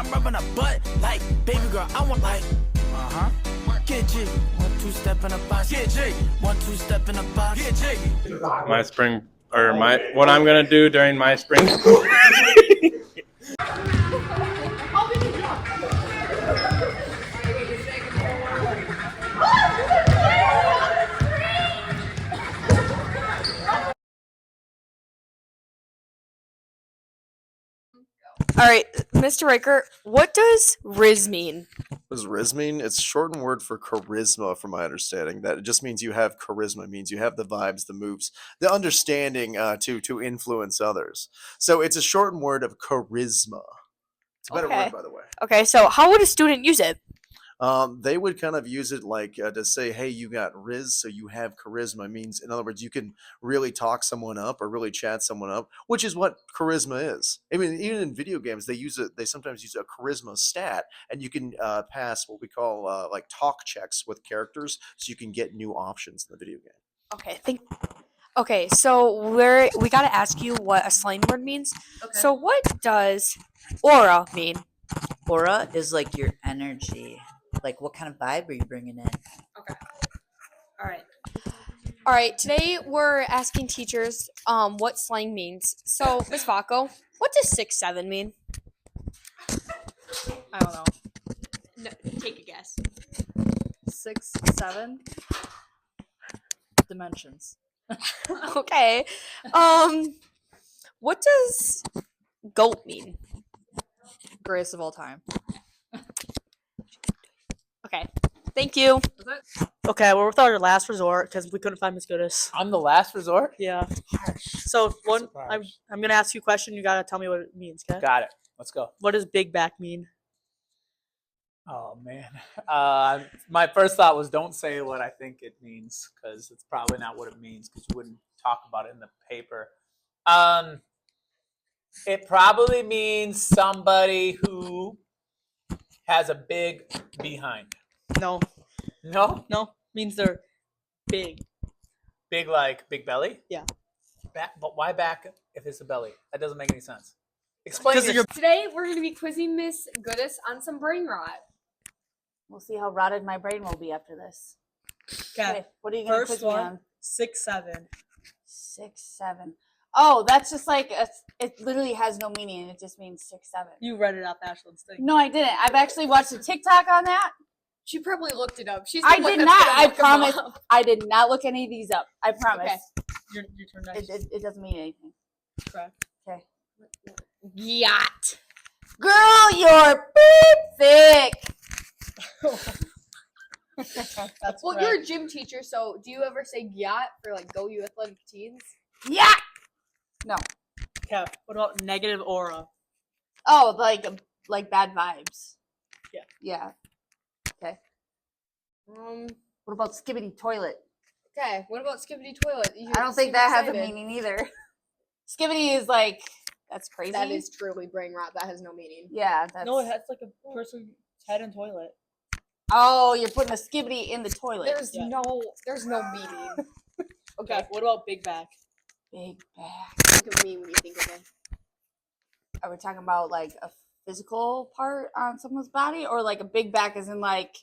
I'm rubbing a butt like baby girl. I want like, get G. 1 2 step in a box. Get G. 1 2 step in a box. Get G. My spring, or what I'm gonna do during my spring. All right, Mr. Riker, what does Riz mean? What does Riz mean? It's a shortened word for charisma, from my understanding. That it just means you have charisma. It means you have the vibes, the moves, the understanding to influence others. So it's a shortened word of charisma. It's a better word, by the way. Okay, so how would a student use it? They would kind of use it like to say, hey, you got Riz, so you have charisma. It means, in other words, you can really talk someone up or really chat someone up, which is what charisma is. I mean, even in video games, they sometimes use a charisma stat, and you can pass what we call like talk checks with characters, so you can get new options in the video game. Okay, so we gotta ask you what a slang word means. Okay. So what does aura mean? Aura is like your energy. Like, what kind of vibe are you bringing in? Okay. All right. Today we're asking teachers what slang means. So, Ms. Vaco, what does 6'7" mean? I don't know. No, take a guess. 6, 7 dimensions. Okay. What does goat mean? Greatest of all time. Okay. Thank you. Okay, we're with our last resort because we couldn't find Miss Goodis. I'm the last resort? Yeah. So I'm gonna ask you a question. You gotta tell me what it means. Okay. Got it. Let's go. What does big back mean? Oh, man. My first thought was don't say what I think it means, because it's probably not what it means, because you wouldn't talk about it in the paper. It probably means somebody who has a big behind. No. No? No. Means they're big. Big like big belly? Yeah. Back, but why back if it's a belly? That doesn't make any sense. Explain your... Today we're going to be quizzing Miss Goodis on some brain rot. We'll see how rotted my brain will be after this. Okay. What are you going to quiz me on? 6'7". 6'7". Oh, that's just like it literally has no meaning. It just means 6'7". You read it off Ashlyn's thing. No, I didn't. I've actually watched a TikTok on that. She probably looked it up. I did not. I promise. I did not look any of these up. I promise. Okay. Your turn next. It doesn't mean anything. Correct. Okay. Yacht. Girl, you're thick. That's well, you're a gym teacher, so do you ever say yacht for like go you athletic teens? Yeah. No. Okay. What about negative aura? Oh, like bad vibes. Yeah. Yeah. Okay. What about skibbity toilet? Okay. What about skibbity toilet? I don't think that has a meaning either. Skibbity is like that's crazy. That is truly brain rot. That has no meaning. Yeah. That's... No, it's like a person's head in toilet. Oh, you're putting a skibbity in the toilet. There's no meaning. Okay. What about big back? Big back. Think of me when you think of it. Are we talking about like a physical part on someone's body, or like a big back as in like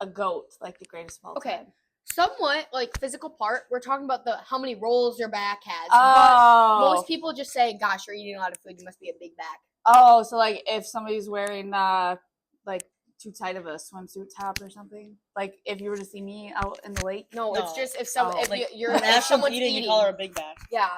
a goat, like the greatest of all time? Okay. Somewhat like physical part. We're talking about how many rolls your back has. Oh. But most people just say, "Gosh, you're eating a lot of food. You must be a big back." Oh, so like if somebody's wearing like too tight of a swimsuit top or something, like if you were to see me out in the lake. No, it's just if you're when if someone's eating, you call her a big back. Yeah,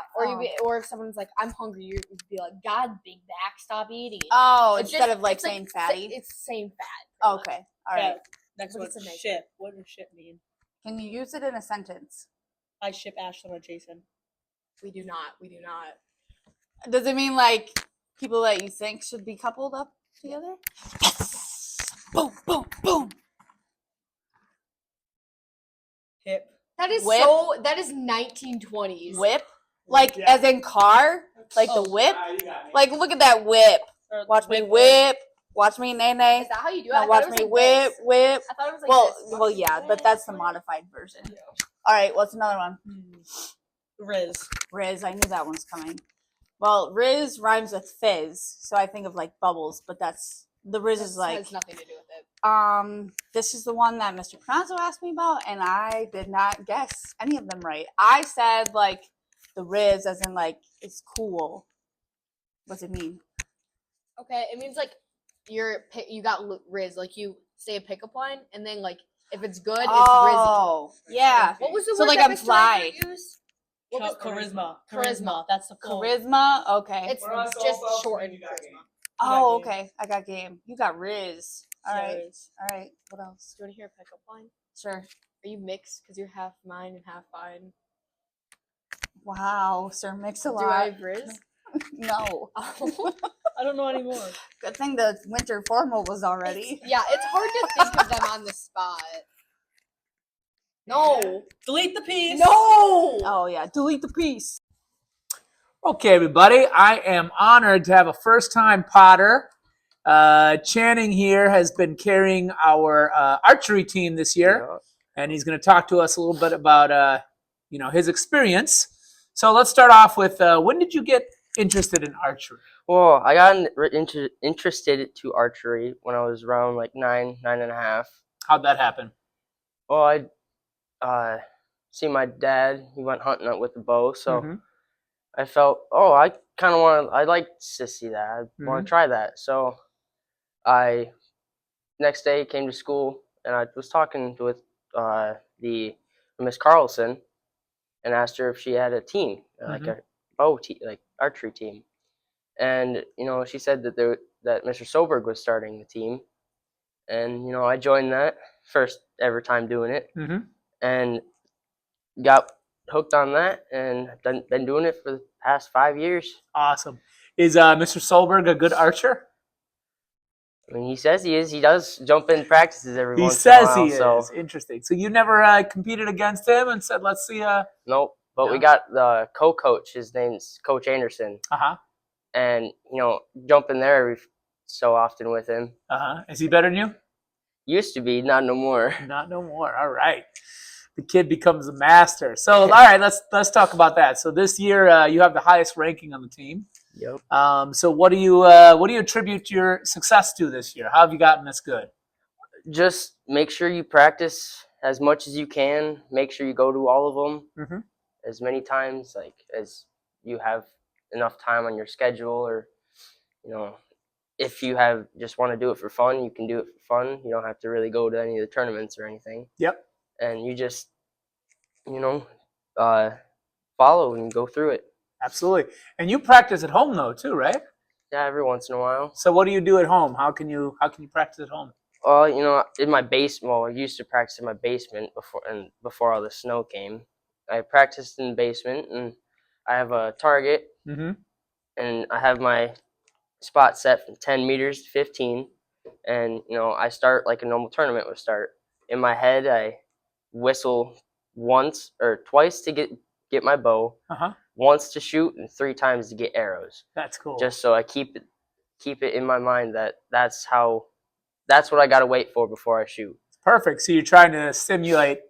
or if someone's like, "I'm hungry," you'd be like, "God, big back, stop eating." Oh, it's instead just, of like saying fatty. It's same fat. Oh, okay, all right. Next one, ship. What does ship mean? Can you use it in a sentence? I ship Ashlyn or Jason. We do not. Does it mean like people that you think should be coupled up together? Yes. Boom, boom, boom. Hip. That is whip. that is 1920s. Whip? Like as in car? Like the whip? Like look at that whip. Watch me whip. Watch me nay nay. Is that how you do it? Now watch me whip, whip. I thought it was like well, yeah, but that's the modified version. All right, what's another one? Riz. Riz, I knew that one's coming. Well, Riz rhymes with fizz, so I think of like bubbles, but the Riz is This like has nothing to do with it. this is the one that Mr. Pranzo asked me about, and I did not guess any of them right. I said like the Riz as in like it's cool. What's it mean? Okay, it means like you got Riz, like you say a pickup line, and then like if it's good, it's Oh, yeah. Rizzy. What was the So word like that I'm Mr. fly. Andrew used? What was Charisma. Charisma. That's the full. Charisma. Okay. It's just shortened charisma. Oh, game. okay. I got game. You got Riz. All Yeah, right. Riz. All right. What else? Do you want to hear a pickup line? Sure. Are you mixed? Because you're half mine and half mine. Wow, Sir Mix-a-Lot. Do I have Riz? No. I don't know anymore. Good thing the winter formal was already. It's hard to think of them on the spot. No. Delete the piece. No. Oh yeah. Delete the piece. Okay, everybody. I am honored to have a first-time Potter. Channing here has been carrying our archery team this year, and he's going to talk to us a little bit about his experience. So let's start off with when did you get interested in archery? Well, I got interested to archery when I was around like 9.5. How'd that happen? Well, I see my dad. He went hunting with the bow, so I felt, I kind of want to. I like to see that. I want to try that. So I next day came to school and I was talking with the Miss Carlson and asked her if she had a team, like a bow team, like archery team. And she said that that Mr. Soberg was starting the team, and I joined that first ever time doing it, and got hooked on that, and been doing it for the past 5 years. Awesome. Is Mr. Solberg a good archer? I mean, he says he is. He does jump in practices every He once in a says while. he is. Interesting. So you never competed against him and said, let's see. Nope. But No? we got the co-coach. His name's Coach Anderson. And, jump in there every so often with him. Is he better than you? Used to be, not no more. Not no more. All right. The kid becomes a master. So, all right, let's talk about that. So this year you have the highest ranking on the team. Yep. So what do you attribute your success to this year? How have you gotten this good? Just make sure you practice as much as you can. Make sure you go to all of them as many times as you have enough time on your schedule, or if you just want to do it for fun, you can do it for fun. You don't have to really go to any of the tournaments or anything. Yep. And you just follow and go through it. Absolutely. And you practice at home though too, right? Yeah, every once in a while. So what do you do at home? How can you practice at home? Well, in my basement. Well, I used to practice in my basement before all the snow came. I practiced in the basement, and I have a target, and I have my spot set from 10 meters to 15, and I start like a normal tournament would start. In my head, I whistle once or twice to get my bow, once to shoot, and 3 times to get arrows. That's cool. Just so I keep it in my mind that's what I gotta wait for before I shoot. Perfect. So you're trying to simulate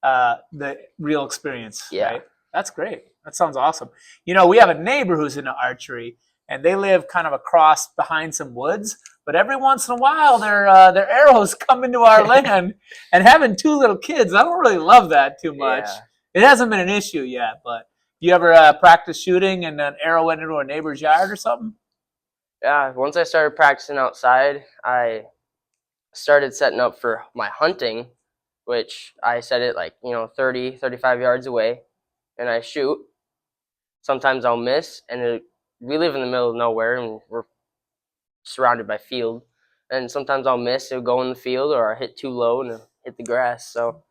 the real experience. Yeah. Right? That's great. That sounds awesome. We have a neighbor who's into archery, and they live kind of across behind some woods. But every once in a while, their arrows come into our land. And having 2 little kids, I don't really love that too much. Yeah. It hasn't been an issue yet. But you ever practice shooting and an arrow went into a neighbor's yard or something? Yeah. Once I started practicing outside, I started setting up for my hunting, which I set it 30, 35 yards away, and I shoot. Sometimes I'll miss, and we live in the middle of nowhere, and we're surrounded by field. And sometimes I'll miss, it'll go in the field, or I hit too low and it'll hit the grass. So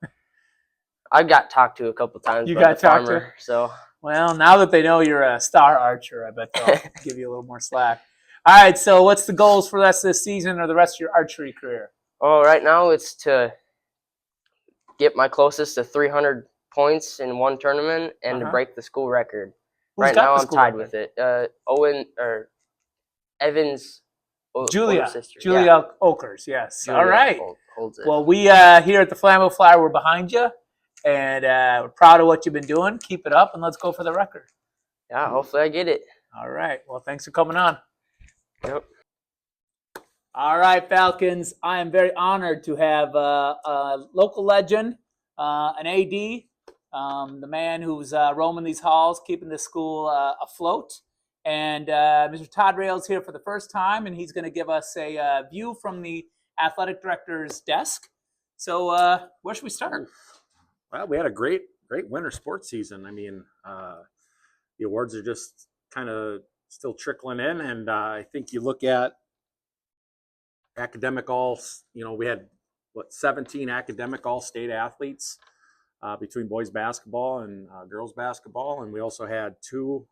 I got talked to a couple times by the farmer. So well, now that they know you're a star archer, I bet they'll give you a little more slack. All right, so what's the goals for the rest of this season or the rest of your archery career? Oh, right now it's to get my closest to 300 points in one tournament and to break the school record. Who's right got now the I'm school tied record? with it. Owen or Evans. Julia sister. Oakers, yes. Julia All right. holds it. Well, we here at the Flambeau Flyer, we're behind you, and we're proud of what you've been doing. Keep it up, and let's go for the record. Yeah, hopefully I get it. All right. Well, thanks for coming on. Yep. All right, Falcons. I am very honored to have a local legend, an AD, the man who's roaming these halls, keeping the school afloat. And Mr. Todd Rails here for the first time, and he's going to give us a view from the athletic director's desk. So where should we start? Well, we had a great winter sports season. I mean, the awards are just kind of still trickling in, and I think you look at academic we had 17 academic all-state athletes between boys basketball and girls basketball, and we also had 2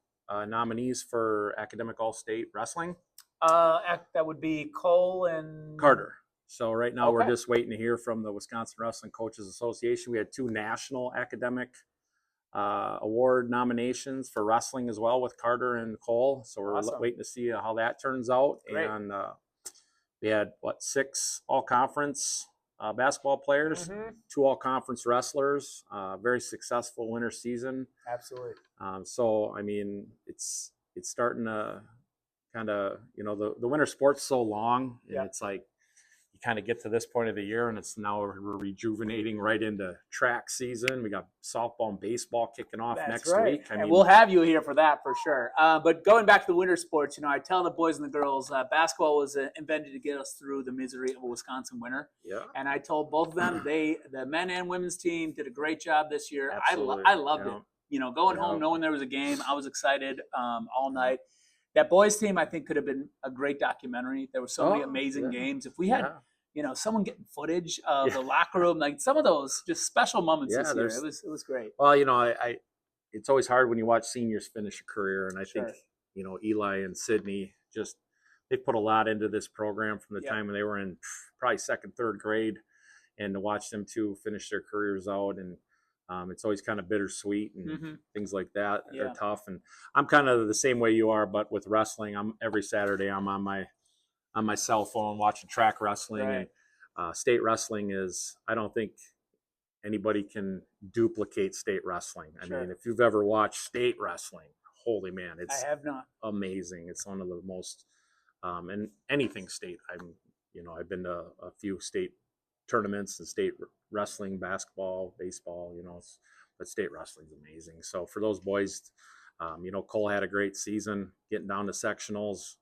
nominees for academic all-state wrestling. That would be Cole and Carter. So right now we're Okay. just waiting to hear from the Wisconsin Wrestling Coaches Association. We had 2 national academic award nominations for wrestling as well with Carter and Cole. So we're Awesome. waiting to see how that turns out. Great. And we had 6 all-conference basketball players, 2 all-conference wrestlers. Very successful winter season. Absolutely. So I mean, it's starting to kind of the winter sport's so long, and it's like you kind of get to this point of the year, and it's now we're rejuvenating right into track season. We got softball and baseball kicking off next week. And we'll have you here for that for sure. But going back to the winter sports, I tell the boys and the girls, basketball was invented to get us through the misery of a Wisconsin winter. Yeah. And I told both of them, the men and women's team did a great job this year. Absolutely. I loved it. Going home, knowing there was a game, I was excited all night. That boys team, I think, could have been a great documentary. There were so many amazing games. If we had, someone getting footage of the locker room, like some of those just special moments this year, it was great. Well, it's always hard when you watch seniors finish a career, and I think Eli and Sydney they put a lot into this program from the time when they were in probably 2nd, 3rd grade, and to watch them 2 finish their careers out, and it's always kind of bittersweet and things like that. They're tough, and I'm kind of the same way you are, but with wrestling, every Saturday I'm on my cell phone watching track wrestling, and state wrestling is, I don't think anybody can duplicate state wrestling. I mean, if you've ever watched state wrestling, holy man, it's I have not. amazing. It's one of the most and anything state. I've been to a few state tournaments and state wrestling, basketball, baseball, but state wrestling's amazing. So for those boys, Cole had a great season getting down to sectionals.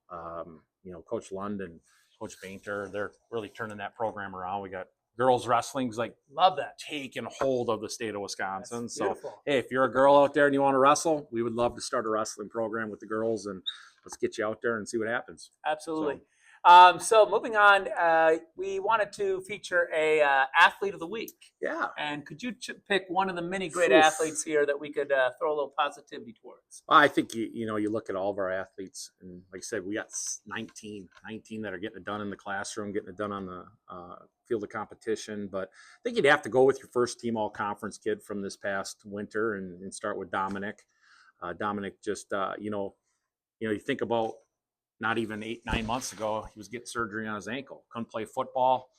Coach Lund and Coach Bainter, they're really turning that program around. We got girls wrestling's love that, taking hold of the state of Wisconsin. That's so beautiful. hey, if you're a girl out there and you want to wrestle, we would love to start a wrestling program with the girls, and let's get you out there and see what happens. Absolutely. So moving on, we wanted to feature a athlete of the week. Yeah. And could you pick one of the many great athletes here that we could throw a little positivity towards? Well, I think you look at all of our athletes, and like I said, we got 19 that are getting it done in the classroom, getting it done on the field of competition. But I think you'd have to go with your first team all conference kid from this past winter, and start with Dominic. Dominic just you think about, not even 8-9 months ago, he was getting surgery on his ankle. Couldn't play football.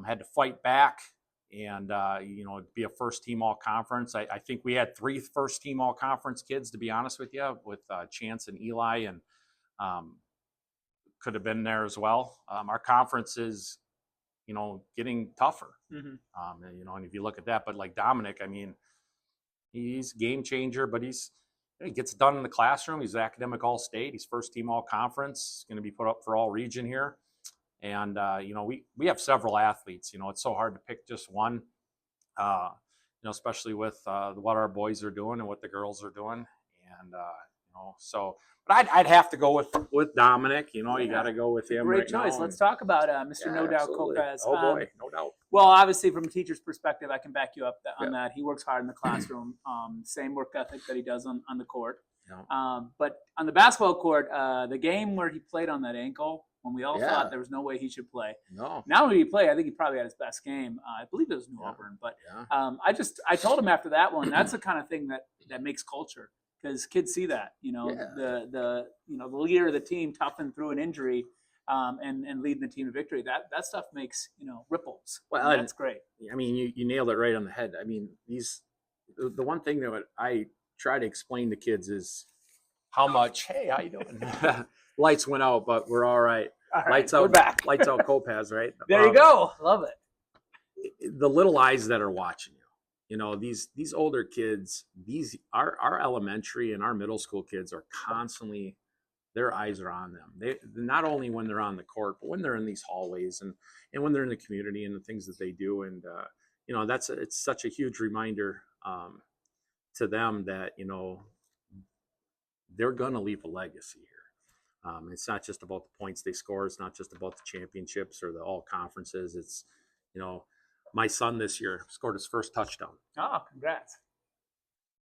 Had to fight back, and be a first team all conference. I think we had 3 first team all conference kids, to be honest with you, with Chance and Eli, and could have been there as well. Our conference is, getting tougher. And if you look at that, but like Dominic, I mean, he's a game changer, but he gets it done in the classroom. He's academic all-state. He's first team all-conference. He's going to be put up for all region here. And, we have several athletes. It's so hard to pick just one, especially with what our boys are doing and what the girls are doing. And, but I'd have to go with Dominic. You got to go with him. Great right choice. now. Let's talk about Mr. No Doubt Absolutely. Kokaz. Oh, boy, no doubt. Well, obviously, from a teacher's perspective, I can back you up on that. He works hard in the classroom, same work ethic that he does on the court. Yeah. But on the basketball court, the game where he played on that ankle, when we all thought there was no way he should play. No. Now when he played, I think he probably had his best game. I believe it was New Auburn. But I told him after that one, that's the kind of thing that makes culture, because kids see that. The leader of the team toughing through an injury. And leading the team to victory, that stuff makes ripples. Well, and that's great. I mean, you nailed it right on the head. I mean, the one thing that I try to explain to kids is, how much. Hey, how you doing? Lights went out, but we're all right. All right, Lights we're out. back. Lights out. Copaz, right? There you go. Love it. The little eyes that are watching you. You know, these older kids, our elementary and our middle school kids are constantly, their eyes are on them. They not only when they're on the court, but when they're in these hallways and when they're in the community and the things that they do. And you know, it's such a huge reminder to them that, you know, they're gonna leave a legacy here. It's not just about the points they score. It's not just about the championships or the all conferences. It's, you know, my son this year scored his first touchdown. Oh, congrats.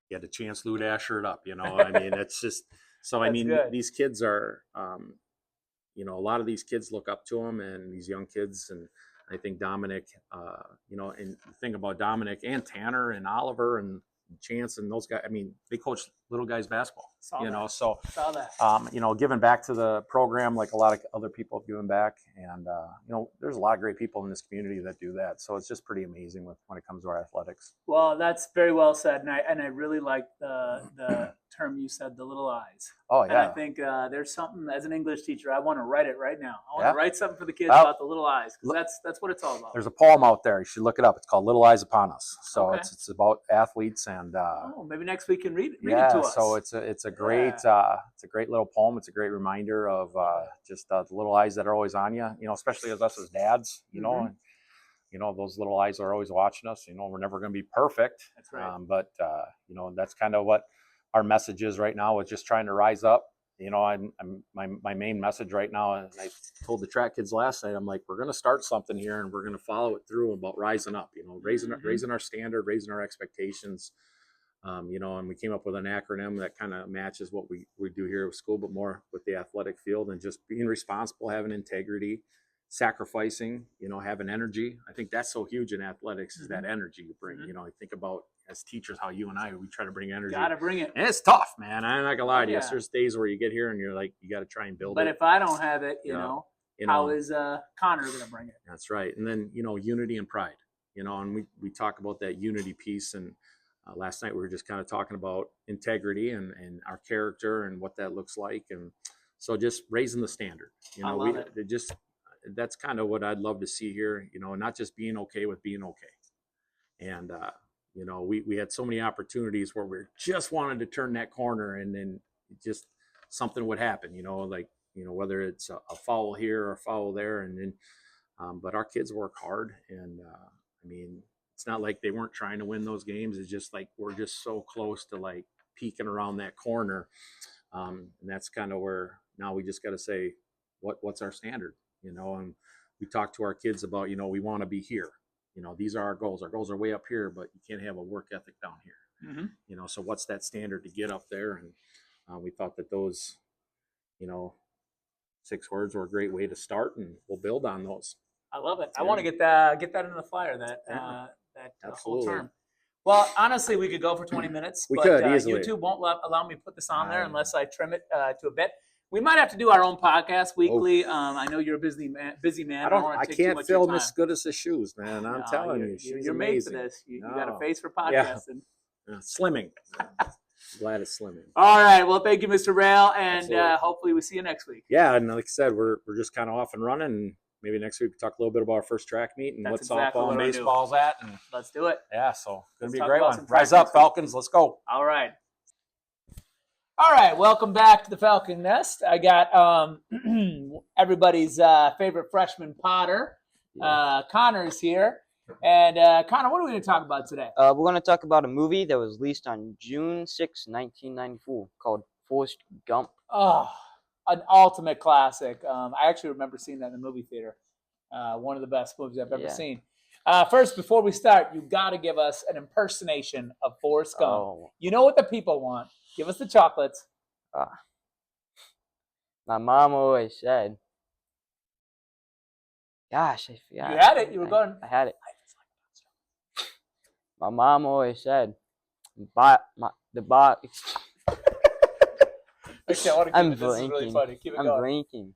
He had a chance Lou Dasher it up, you know. I mean, it's just so. I mean, good. these kids are, you know, a lot of these kids look up to him, and these young kids, and I think Dominic, you know, and the thing about Dominic and Tanner and Oliver and Chance and those guys, I mean, they coach little guys basketball, you know, so, you know, giving back to the program like a lot of other people have given back. And, you know, there's a lot of great people in this community that do that. So it's just pretty amazing when it comes to our athletics. Well, that's very well said. And I really like the term you said, the little eyes. Oh, And yeah. I think there's something, as an English teacher, I want to write it right now. I want Yeah. to write something for the kids Well, about the little eyes, because that's what it's all about. There's a poem out there. You should look it up. It's called Little Eyes Upon Us. So Okay. it's about athletes and, Oh, maybe next week you can read it yeah, to us. so it's a great it's a great little poem. It's a great reminder of just the little eyes that are always on you. You know, especially as us as dads. You know, and you know those little eyes are always watching us. You know, we're never going to be perfect. That's right. But you know, that's kind of what our message is right now. Is just trying to rise up. You know, my main message right now, and I told the track kids last night, I'm like, we're going to start something here, and we're going to follow it through about rising up. You know, raising our standard, raising our expectations. You know, and we came up with an acronym that kind of matches what we do here at school, but more with the athletic field, and just being responsible, having integrity, sacrificing, you know, having energy. I think that's so huge in athletics is that energy you bring. You know, I think about as teachers how you and we try to bring energy. Gotta bring it. And it's tough, man. I'm not gonna lie to you. Yeah. There's days where you get here and you're like, you got to try and build But it. if I don't have it, you Yeah. know, You how know. is Connor going to bring it? That's right. And then, you know, unity and pride, you know, and we talk about that unity piece. And last night we were just kind of talking about integrity and our character and what that looks like. And so just raising the standard, you know, that's kind of what I'd love to see here, you know, not just being okay with being okay. And, you know, we had so many opportunities where we just wanted to turn that corner and then just something would happen, you know, like, you know, whether it's a foul here or a foul there. And then, but our kids work hard. And, I mean, it's not like they weren't trying to win those games. It's just like, we're just so close to like peeking around that corner. And that's kind of where now we just got to say, what's our standard, you know? And we talk to our kids about, you know, we want to be here. You know, these are our goals. Our goals are way up here, but you can't have a work ethic down here. You know, so what's that standard to get up there? And we thought that those, you know, 6 words were a great way to start, and we'll build on those. I love it. I Yeah. want to get that into the flyer, that whole Absolutely. term. Well, honestly, we could go for 20 minutes. We but, could, easily. YouTube won't allow me to put this on there unless I trim it to a bit. We might have to do our own podcast weekly. I know you're a busy man. I can't fill Miss Goodis's shoes, man. I'm telling you, she's you're made for amazing. this. You got a No. face for Yeah. podcasting. Slimming. Glad it's slimming. All right. Well, thank you, Mr. Rail, and Absolutely. hopefully we see you next week. Yeah, and like I said, we're just kind of off and running. And maybe next week we talk a little bit about our first track meet and That's what exactly softball what and I do. baseball's at. And Let's do it. yeah, so gonna be a talk great about one. some track Rise up, next week. Falcons. Let's go. All right. All right, welcome back to the Falcon Nest. I got everybody's favorite freshman Potter. Connor's here. And Connor, what are we going to talk about today? We're going to talk about a movie that was released on June 6, 1994, called Forrest Gump. Oh, an ultimate classic. I actually remember seeing that in the movie theater. One of the best movies I've ever seen. First, before we start, you got to give us an impersonation of Forrest Gump. Oh. You know what the people want. Give us the chocolates. My mom always said, gosh, I forgot. You had it. You were going. I had it. My mom always said, the box. Actually, I want to keep I'm it. This is really blinking. funny. Keep it I'm going. blinking.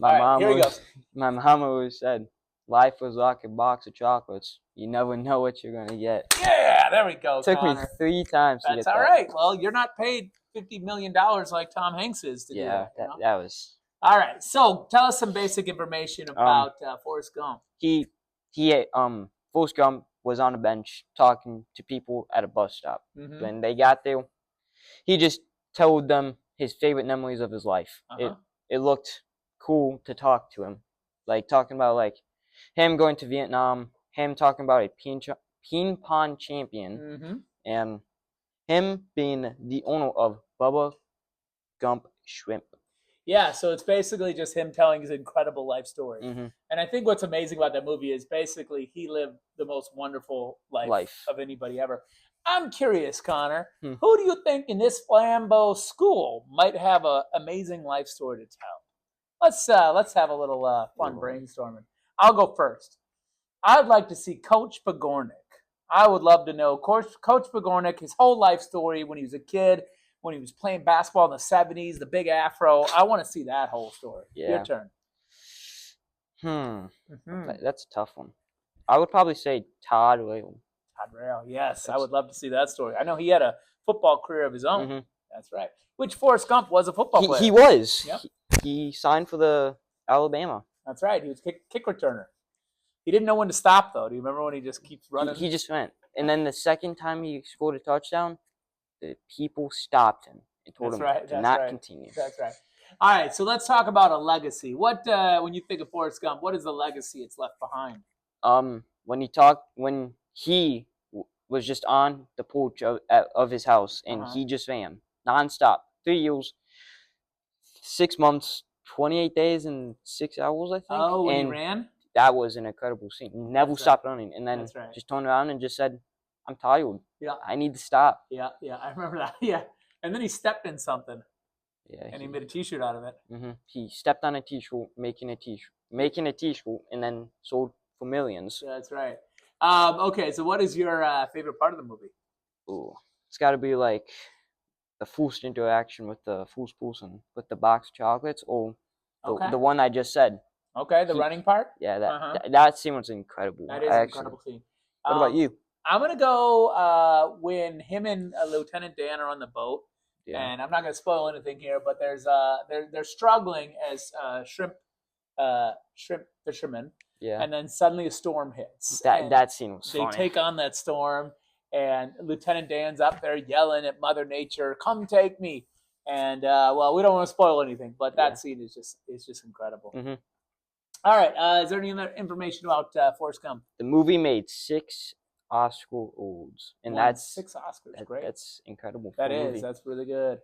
All right, here we go. My mom always said, life was like a box of chocolates. You never know what you're going to get. Yeah, there we go, Took Connor. me 3 times to That's get all that. right. Well, you're not paid $50 million like Tom Hanks is to do Yeah, that. You know? that was. All right. So tell us some basic information about Forrest Gump. He Forrest Gump was on a bench talking to people at a bus stop. Mhm. When they got there, he just told them his favorite memories of his life. It looked cool to talk to him, like talking about like him going to Vietnam, him talking about a ping pong champion, and him being the owner of Bubba Gump Shrimp. Yeah, so it's basically just him telling his incredible life story. Mhm. And I think what's amazing about that movie is basically he lived the most wonderful life. Of anybody ever. I'm curious, Connor, who do you think in this Flambeau school might have an amazing life story to tell? Let's have a little fun brainstorming. I'll go first. I'd like to see Coach Pagornik. I would love to know Coach Pagornik, his whole life story when he was a kid, when he was playing basketball in the 70s, the big afro. I want to see that whole story. Yeah. Your turn. That's a tough one. I would probably say Todd Rail. Todd Rail, yes. I would love to see that story. I know he had a football career of his own. That's right. Which Forrest Gump was a football player. He was. Yep. He signed for the Alabama. That's right. He was kick returner. He didn't know when to stop, though. Do you remember when he just keeps running? He just went. And then the second time he scored a touchdown, the people stopped him and told him to not continue. That's right. All right, so let's talk about a legacy. What, when you think of Forrest Gump, what is the legacy it's left behind? When he was just on the porch of his house and he just ran nonstop, 3 years, 6 months, 28 days, and 6 hours, I think. Oh, when and he ran? That was an incredible scene. Never stopped running, and then just turned around and just said, "I'm tired. Yeah, I need to stop." Yeah, I remember that. Yeah, and then he stepped in something. Yeah, and he made a T-shirt out of it. He stepped on a T-shirt, making a T-shirt, and then sold for millions. That's right. Okay, so what is your favorite part of the movie? Ooh, it's got to be like the first interaction with the first person with the box of chocolates, or the one I just said. Okay, the running part? Yeah, that scene was incredible. That is an incredible scene. What about you? I'm going to go when him and Lieutenant Dan are on the boat. Yeah. And I'm not going to spoil anything here, but they're struggling as shrimp fishermen. Yeah. And then suddenly a storm hits. That scene was funny. They take on that storm, and Lieutenant Dan's up there yelling at Mother Nature, "Come take me!" And well, we don't want to spoil anything, but that scene is just incredible. All right. Is there any other information about Forrest Gump? The movie made 6 Oscar awards, and that's 6 Oscars. Great. That's incredible. That is. That's really good.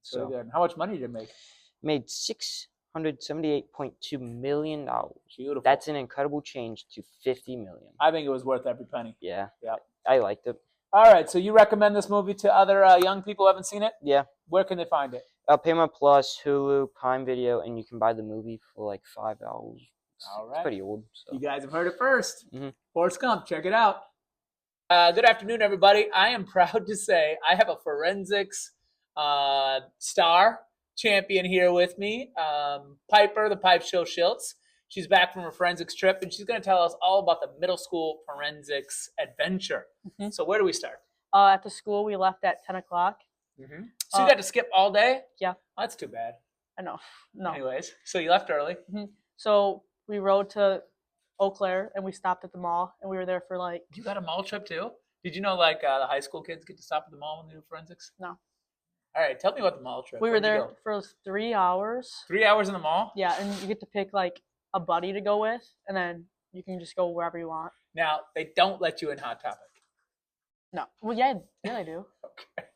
That's really good. And how much money did it make? Made $678.2 million. Beautiful. That's an incredible change to $50 million. I think it was worth every penny. Yeah. Yeah. I liked it. All right. So you recommend this movie to other young people who haven't seen it? Yeah. Where can they find it? Paramount Plus, Hulu, Prime Video, and you can buy the movie for like $5. All right. It's pretty old. So. You guys have heard it first. Forrest Gump. Check it out. Good afternoon, everybody. I am proud to say I have a forensics star champion here with me, Piper, the Pipe Show Schiltz. She's back from her forensics trip, and she's going to tell us all about the middle school forensics adventure. So where do we start? At the school, we left at 10 o'clock. So you got to skip all day? Yeah. Oh, that's too bad. I know. No. Anyways, so you left early. So we rode to Eau Claire, and we stopped at the mall, and we were there for like... You got a mall trip too? Did you know like the high school kids get to stop at the mall when they do forensics? No. All right, tell me about the mall trip. We were there for 3 hours. 3 hours in the mall? Yeah, and you get to pick like a buddy to go with, and then you can just go wherever you want. Now, they don't let you in Hot Topic. No. Well, yeah, I do. Okay.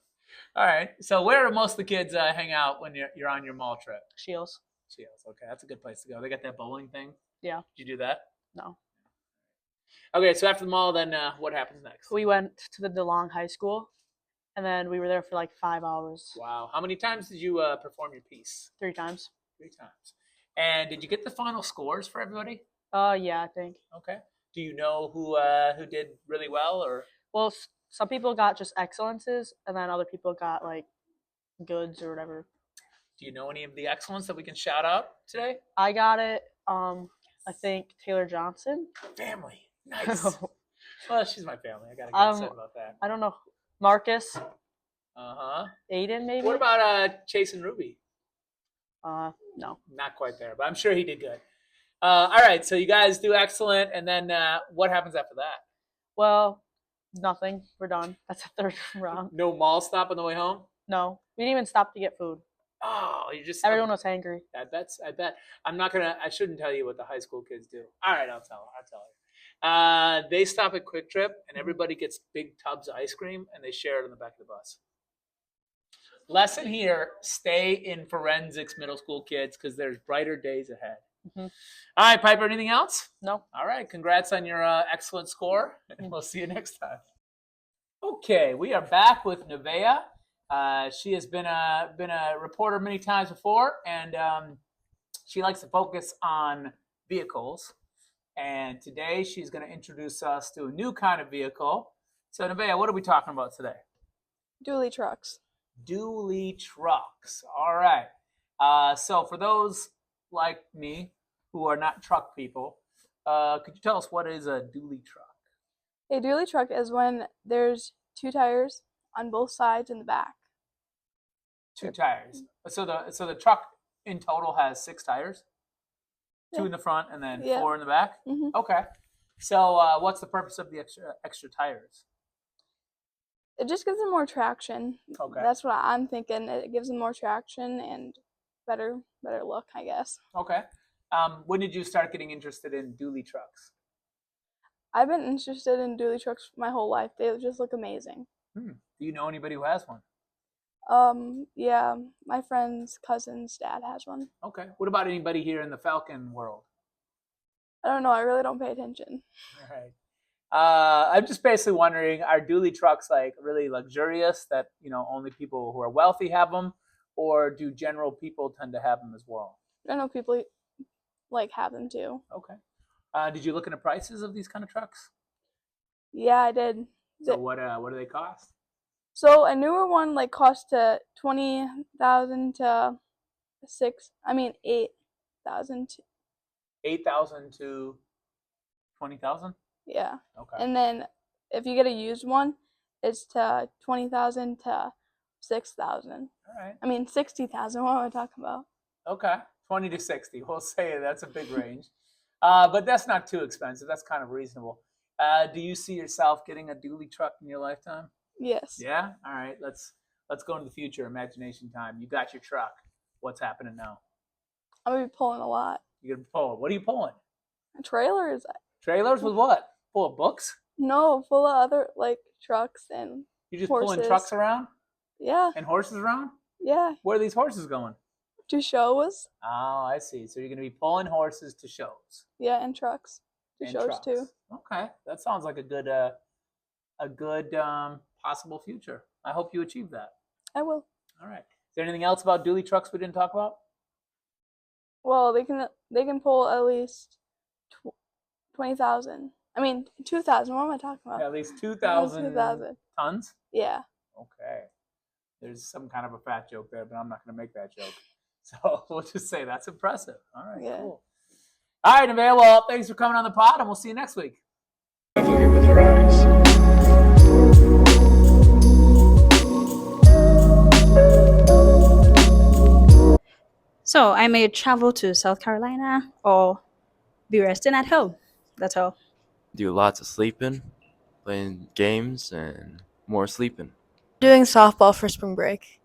All right. So where do most of the kids hang out when you're on your mall trip? Shields. Okay, that's a good place to go. They got that bowling thing? Yeah. Did you do that? No. Okay, so after the mall, then what happens next? We went to the DeLong High School, and then we were there for like 5 hours. Wow. How many times did you perform your piece? 3 times. 3 times. And did you get the final scores for everybody? Yeah, I think. Okay. Do you know who did really well, or? Well, some people got just excellences, and then other people got like goods or whatever. Do you know any of the excellence that we can shout out today? I got it. I think Taylor Johnson. Family. Nice. Well, she's my family. I gotta get upset about that. I don't know. Marcus. Aiden, maybe. What about Chase and Ruby? No. Not quite there, but I'm sure he did good. All right, so you guys do excellent, and then what happens after that? Well, nothing. We're done. That's the third round. No mall stop on the way home? No, we didn't even stop to get food. Oh, you just Everyone was hangry. I bet. I shouldn't tell you what the high school kids do. All right, I'll tell her. They stop at Quick Trip, and everybody gets big tubs of ice cream, and they share it on the back of the bus. Lesson here: stay in forensics, middle school kids, because there's brighter days ahead. Mm-hmm. All right, Piper, anything else? No. All right, congrats on your excellent score, and we'll see you next time. Okay, we are back with Nevaeh. She has been a reporter many times before, and she likes to focus on vehicles. And today she's going to introduce us to a new kind of vehicle. So, Nevaeh, what are we talking about today? Dually trucks. Dually trucks. All right. So for those like me who are not truck people, could you tell us what is a dually truck? A dually truck is when there's 2 tires on both sides in the back. 2 tires. So the truck in total has 6 tires? 2 in the front and then 4 in the back? Mm-hmm. Okay. So what's the purpose of the extra tires? It just gives them more traction. Okay. That's what I'm thinking. It gives them more traction and better look, I guess. Okay. When did you start getting interested in dually trucks? I've been interested in dually trucks my whole life. They just look amazing. Do you know anybody who has one? Yeah, my friend's cousin's dad has one. Okay. What about anybody here in the Falcon world? I don't know. I really don't pay attention. All right. I'm just basically wondering, are dually trucks like really luxurious that, only people who are wealthy have them, or do general people tend to have them as well? I know people have them too. Okay. Did you look into prices of these kind of trucks? Yeah, I did. So what do they cost? So a newer one cost to $20,000 to $8,000. 8,000 to 20,000. Yeah. Okay. And then if you get a used one, it's to 20,000 to 6,000. All right. 60,000. What am I talking about? Okay. 20 to 60. We'll say that's a big range. But that's not too expensive. That's kind of reasonable. Do you see yourself getting a dually truck in your lifetime? Yes. Yeah. All right. Let's go into the future. Imagination time. You got your truck. What's happening now? I'm gonna be pulling a lot. You're gonna pull. What are you pulling? Trailers. Trailers with what? Full of books? No, full of other trucks and You just horses. pulling trucks around? Yeah. And horses around? Yeah. Where are these horses going? To shows. Oh, I see. So you're gonna be pulling horses to shows. Yeah, and trucks. To And shows trucks. too. Okay, that sounds like a good possible future. I hope you achieve that. I will. All right. Is there anything else about dually trucks we didn't talk about? Well, they can pull at least 20,000. 2,000. What am I talking about? At least 2,000 2,000 tons? Yeah. Okay. There's some kind of a fat joke there, but I'm not going to make that joke. So we'll just say that's impressive. All right, Yeah. cool. All right, Nevaeh, well, thanks for coming on the pod, and we'll see you next week. Look with your eyes. So I may travel to South Carolina or be resting at home. That's all. Do lots of sleeping, playing games, and more sleeping. Doing softball for spring break.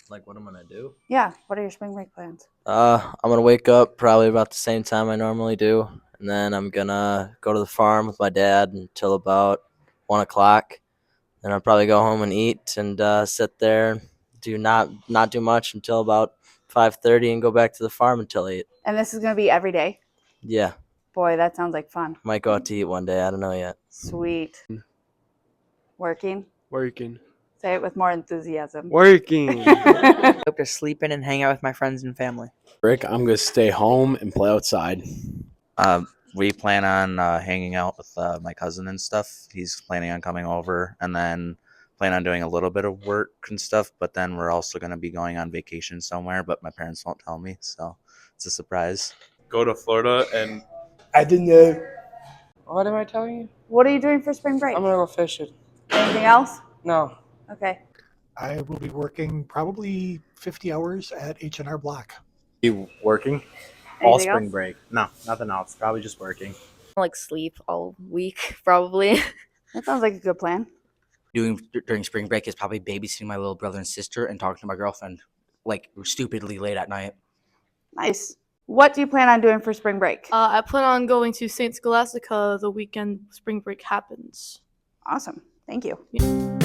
Like what I'm gonna do? Yeah. What are your spring break plans? I'm gonna wake up probably about the same time I normally do, and then I'm gonna go to the farm with my dad until about 1 o'clock. Then I'll probably go home and eat and sit there and do not do much until about 5:30 and go back to the farm until 8. And this is gonna be every day. Yeah. Boy, that sounds like fun. Might go out to eat one day. I don't know yet. Sweet. Working. Say it with more enthusiasm. Working. Hope to sleep in and hang out with my friends and family. Rick, I'm going to stay home and play outside. We plan on hanging out with my cousin and stuff. He's planning on coming over, and then plan on doing a little bit of work and stuff, but then we're also going to be going on vacation somewhere, but my parents won't tell me, so it's a surprise. Go to Florida and... I didn't know. What am I telling you? What are you doing for spring break? I'm gonna go fishing. Anything else? No. Okay. I will be working probably 50 hours at H&R Block. Be working all Anything spring else? break. No, nothing else. Probably just working. Like sleep all week, probably. That sounds like a good plan. Doing during spring break is probably babysitting my little brother and sister and talking to my girlfriend, like stupidly late at night. Nice. What do you plan on doing for spring break? I plan on going to St. Scholastica the weekend spring break happens. Awesome. Thank you.